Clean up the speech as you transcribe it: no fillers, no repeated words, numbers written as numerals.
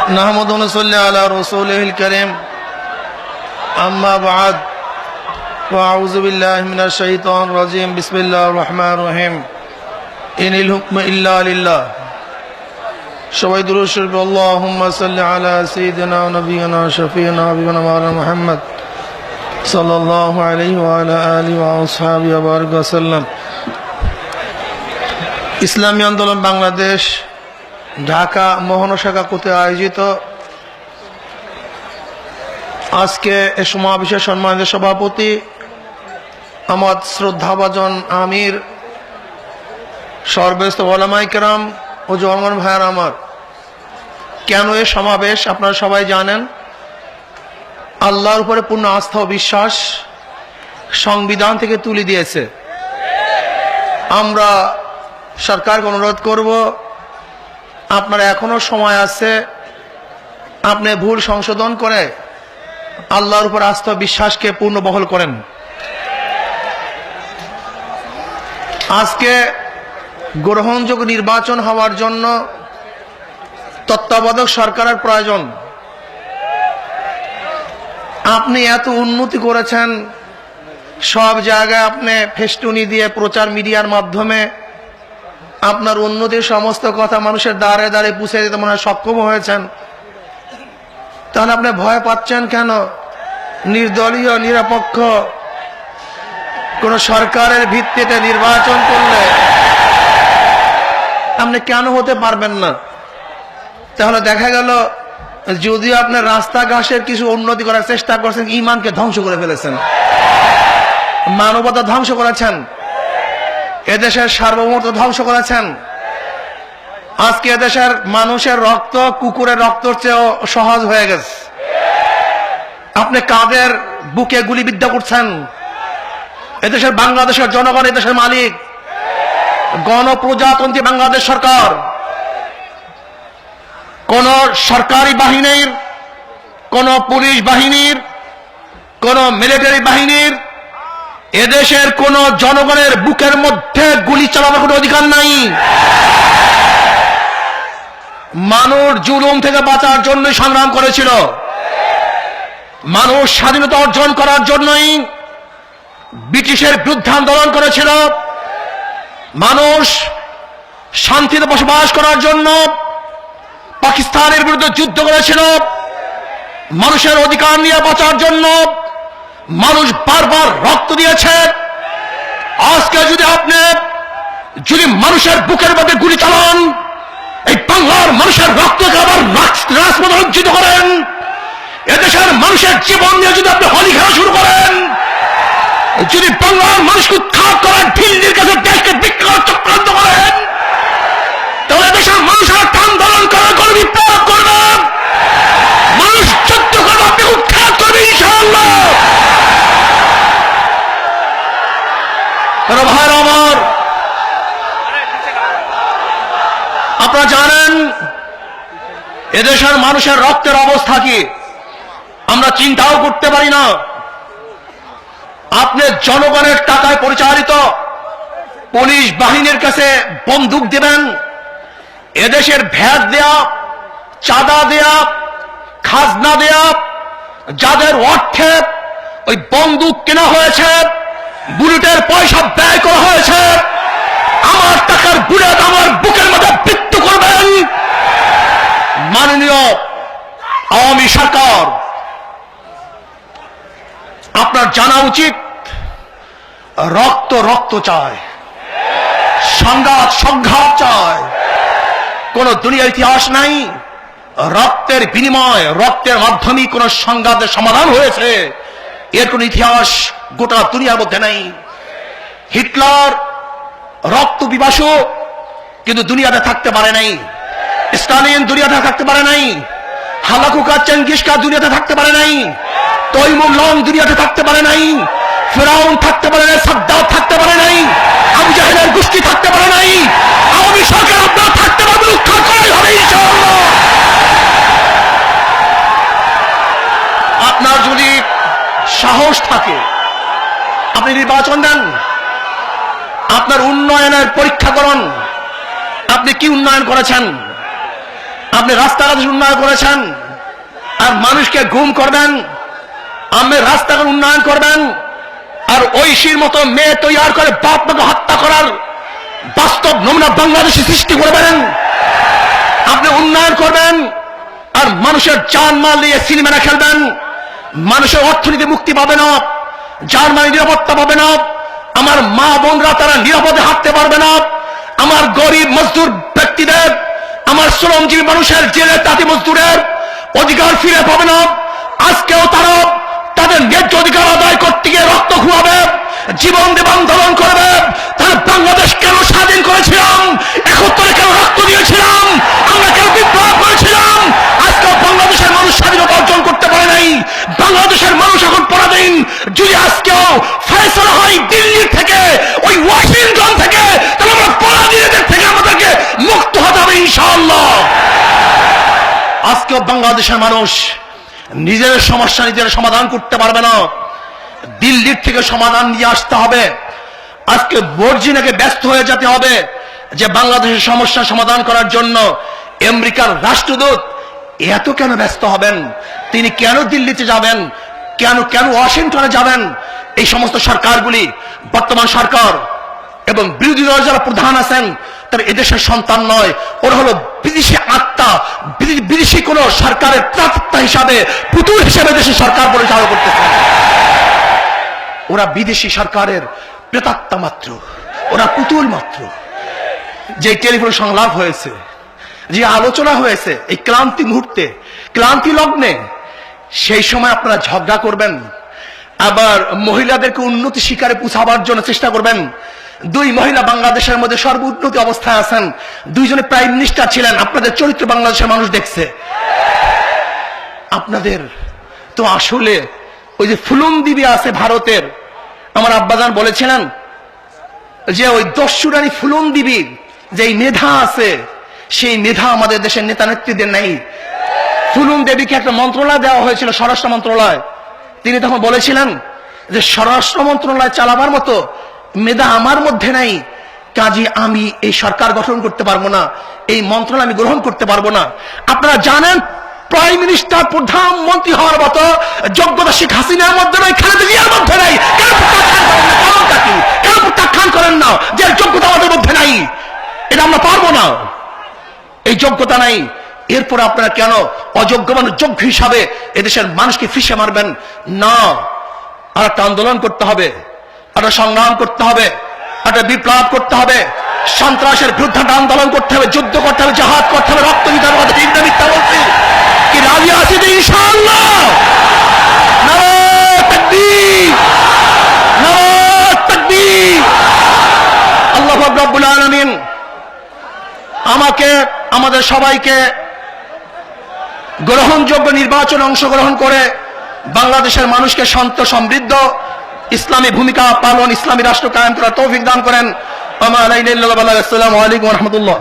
नहमदुहु व नसल्ली अला रसूलिहिल करीम अम्मा बाद फ़अऊज़ु बिल्लाहि मिनश शैतानिर रजीम बिस्मिल्लाहिर रहमानिर रहीम इनिल हुक्मु इल्ला लिल्लाह सबाई दुरूद शरीफ अल्लाहुम्मा सल्लि अला सय्यिदिना व नबियिना शफीना हबीबना मौलाना मुहम्मद सल्लल्लाहु अलैहि व अला आलिहि व असहाबिहि व बारिक व सल्लम। ইসলামী আন্দোলন বাংলাদেশ ঢাকা মোহনা শাখা কর্তৃক আয়োজিত আজকে এই সমাবেশের সম্মানিত সভাপতি আমার শ্রদ্ধাভাজন আমির, সর্বস্ত ওলামায়ে কেরাম ও জওয়ান ভাইয়েরা আমার, কেন এই সমাবেশ আপনারা সবাই জানেন। আল্লাহর উপরে পূর্ণ আস্থা ও বিশ্বাস সংবিধান থেকে তুলে দিয়েছে। আমরা সরকারকে অনুরোধ করব, আপনারা এখনো সময় আছে, আপনি ভুল সংশোধন করে আল্লাহর উপর আস্থা বিশ্বাসকে পূর্ণ বহল করেন। আজকে গ্রহণযোগ্য নির্বাচন হওয়ার জন্য তত্ত্বাবধায়ক সরকারের প্রয়োজন। আপনি এত উন্নতি করেছেন, সব জায়গায় আপনি ফেস্টুনি দিয়ে প্রচার মিডিয়ার মাধ্যমে আপনার উন্নতির সমস্ত কথা মানুষের দ্বারে দ্বারে পৌঁছে দিতে মনে হয় সক্ষম হয়েছেন। তাহলে আপনি ভয় পাচ্ছেন কেন? নির্দলীয় নিরপেক্ষ কোন সরকারের ভিত্তিতে নির্বাচন করলে আপনি কেন হতে পারবেন না? তাহলে দেখা গেল যদিও আপনি রাস্তাঘাটের কিছু উন্নতি করার চেষ্টা করছেন, ঈমানকে ধ্বংস করে ফেলেছেন, মানবতা ধ্বংস করেছেন, এদেশের সার্বভৌমত্ব ধ্বংস করেছেন। আজকে এদেশের মানুষের রক্ত কুকুরের রক্তর চেয়েও সহজ হয়ে গেছে। আপনি কাদের বুকে গুলিবিদ্ধ করছেন? এদেশের বাংলাদেশের জনগণ এদেশের মালিক, গণপ্রজাতন্ত্রী বাংলাদেশ সরকার। কোন সরকারি বাহিনীর, কোন পুলিশ বাহিনীর, কোন মিলিটারি বাহিনীর এদেশের কোন জনগণের বুকের মধ্যে গুলি চালানোর কোনো অধিকার নাই। মানুষ জুলুম থেকে বাঁচার জন্য সংগ্রাম করেছিল, মানুষ স্বাধীনতা অর্জন করার জন্যই ব্রিটিশের বিরুদ্ধে আন্দোলন করেছিল, মানুষ শান্তিতে বসবাস করার জন্য পাকিস্তানের বিরুদ্ধে যুদ্ধ করেছিল, মানুষের অধিকার নিয়ে বাঁচার জন্য মানুষ বারবার রক্ত দিয়েছে। আজকে যদি মানুষের বুকের মধ্যে গুলি চালান, এই বাংলার মানুষের রক্তকে আবার রাজপথে রঞ্জিত করেন, এদেশের মানুষের জীবন নিয়ে যদি আপনি হোলি খেলা শুরু করেন, যদি বাংলার মানুষকে উৎখাত করেন, দিল্লির কাছে দেশকে বিক্রি করার চক্রান্ত করেন, তাহলে এদেশের মানুষের একটা আন্দোলন করে গণবিপ্লব করবে, মানুষ যুদ্ধ করবে, আপনি উৎখাত করবে ইনশাআল্লাহ। ভাইরা আমার, আপনারা জানেন এদেশের মানুষের রক্তের অবস্থা কি, আমরা চিন্তাও করতে পারি না। আপনি জনগণের টাকায় পরিচালিত পুলিশ বাহিনীর কাছে বন্দুক দেবেন, এদেশের ভ্যাট দেয়া, চাঁদা দেয়া, খাজনা দেয়া, যাদের অর্থে ওই বন্দুক কেনা হয়েছে, বুলেটের পয়সা ব্যয় করা হয়েছে, আমার টাকার বুলেট আমার বুকের মধ্যে বৃত্ত করবেন। মাননীয় আওয়ামী সরকার, আপনার জানা উচিত রক্ত রক্ত চায়, সংঘাত সংঘাত চায়। কোন দুনিয়ার ইতিহাস নাই রক্তের বিনিময়, রক্তের মাধ্যমে কোন সংঘাতের সমাধান হয়েছে, এর কোন ইতিহাস গোটা দুনিয়ার মধ্যে নাই। হিটলার রক্ত পিপাসু, কিন্তু দুনিয়াতে থাকতে পারে নাই। স্টালিন দুনিয়াতে থাকতে পারে নাই। হালাকুকা চেঙ্গিসকা দুনিয়াতে থাকতে পারে নাই। তৈমুর লং দুনিয়াতে থাকতে পারে নাই। ফিরাউন থাকতে পারে নাই। সাদ্দাত থাকতে পারে নাই। আবু জাহেলের গোষ্ঠী থাকতে পারে নাই। আওয়ামী সরকার আপনারা থাকতে পারবেন, উৎখাত করাই হবে ইনশাআল্লাহ। আপনার যদি সাহস থাকে আপনি নির্বাচন দেন, আপনার উন্নয়নের পরীক্ষা করুন, আপনি কি উন্নয়ন করেছেন। আপনি রাস্তাঘাট উন্নয়ন করেছেন আর মানুষকে গুম করবেন, আপনি রাস্তাঘাট উন্নয়ন করবেন আর ঐশীর মতো মেয়ে তৈরি করে বাপ মাকে হত্যা করার বাস্তব নমুনা বাংলাদেশে সৃষ্টি করবেন। আপনি উন্নয়ন করবেন আর মানুষের জান মাল দিয়ে সিনেমা খেলবেন, মানুষের অর্থনীতি মুক্তি পাবে না, জান মাল নিরাপত্তা পাবে না, আমার মা বোনরা তারা নিরাপদে হাঁটতে পারবে না, আমার গরিব মজদুর ব্যক্তিদের, আমার শ্রমজীবী মানুষের জেলে তাঁতি মজদুরের অধিকার ফিরে পাবে না। আজকেও তারা তাদের ন্যায্য অধিকার আদায় করতে গিয়ে রক্ত খুয়াবে, জীবন দেব আন্দোলন করবে। তারা বাংলাদেশ কেন স্বাধীন করেছিলাম, 71 কেন রক্ত দিয়েছিলাম, আমরা কেন বিপ্লব করেছিলাম, আজকেও বাংলাদেশের মানুষ স্বাধীনতা অর্জন করতে পারে নাই। বাংলাদেশের মানুষ এখন পরাধীন। যদি আজকেও ফয়সালা হয় দিল্লি থেকে, ওই ওয়াশিংটন থেকে, তাহলে আমরা পরাধীনদের থেকে আমাদেরকে মুক্ত হতে হবে ইনশাআল্লাহ। আজকেও বাংলাদেশের মানুষ নিজের সমস্যা নিজের সমাধান করতে পারবে না, দিল্লির থেকে সমাধান নিয়ে আসতে হবে। আজকে বর্জিনাকে ব্যস্ত হয়ে যেতে হবে যে বাংলাদেশের সমস্যা সমাধান করার জন্য। আমেরিকার রাষ্ট্রদূত এত কেন ব্যস্ত হবেন, তিনি কেন দিল্লিতে যাবেন, কেন কেন ওয়াশিংটনে যাবেন? এই সমস্ত সরকারগুলি, বর্তমান সরকার এবং বিরোধী দল যারা প্রধান আছেন, তারা এদেশের সন্তান নয়, ওরা হলো বিদেশি আত্মা, বিদেশি কোন সরকারের প্রাপ্তা হিসাবে, পুতুল হিসাবে দেশের সরকার পরিচালনা করতেছে। ওরা বিদেশি সরকারের প্রেতাত্মা মাত্র, ওরা পুতুল মাত্র। যে টেলিফোন সংলাপ হয়েছে, যে আলোচনা হয়েছে এই ক্লান্তি মুহূর্তে, ক্লান্তি লগ্নে, সেই সময় আপনারা ঝগড়া করবেন, আবার মহিলাদেরকে উন্নতি শিকারে পৌঁছাবার জন্য চেষ্টা করবেন। দুই মহিলা বাংলাদেশের মধ্যে সর্বোন্নতি অবস্থায় আছেন, দুইজনে প্রাইম মিনিস্টার ছিলেন, আপনাদের চরিত্র বাংলাদেশের মানুষ দেখছে। আপনাদের তো আসলে ওই যে ফুলন দিবি আছে ভারতের, আমার আব্বাজান বলেছিলেন যে ওই দস্যুরানি ফুলন দিবির যে মেধা আছে, সেই মেধা আমাদের দেশের নেতা নেত্রীদের নাই। ফুলন দেবীকে একটা মন্ত্রণালয় দেওয়া হয়েছিল, স্বরাষ্ট্র মন্ত্রণালয়। তিনি তখন বলেছিলেন যে স্বরাষ্ট্র মন্ত্রণালয় চালাবার মতো মেধা আমার মধ্যে নাই, কাজে আমি এই সরকার গঠন করতে পারবো না, এই মন্ত্রণালয় আমি গ্রহণ করতে পারবো না। আপনারা জানেন প্রাইম মিনিস্টার প্রধানমন্ত্রী হওয়ার মতো যোগ্যতা শেখ হাসিনার মধ্যে নয়, খালেদা জিয়ার মধ্যে নাই। কেন প্রত্যাখ্যান করেন না যে যোগ্যতা আমাদের মধ্যে নাই? এটা আমরা পারবো না, এই যোগ্যতা নাই। এরপর আপনারা কেন অযোগ্য মানুষ যোগ্য হিসাবে এদেশের মানুষকে ফিসে মারবেন? না, আর একটা আন্দোলন করতে হবে, একটা সংগ্রাম করতে হবে, একটা বিপ্লব করতে হবে, সন্ত্রাসের বিরুদ্ধে আন্দোলন করতে হবে, যুদ্ধ করতে হবে, জাহাদ করতে হবে, রক্ত দিতে হবে। ঠিক না মিথ্যা বলছি? কি রাজি আছি তো ইনশাআল্লাহ? নারে তাকবীর, নারে তাকবীর। আল্লাহ রাব্বুল আলামিন আমাকে, আমাদের সবাইকে গ্রহণযোগ্য নির্বাচনে অংশগ্রহণ করে বাংলাদেশের মানুষকে শান্ত সমৃদ্ধ ইসলামী ভূমিকা পালন, ইসলামী রাষ্ট্র কায়েম করার তৌফিক দান করেন। আসসালামু আলাইকুম ওয়া রাহমাতুল্লাহ।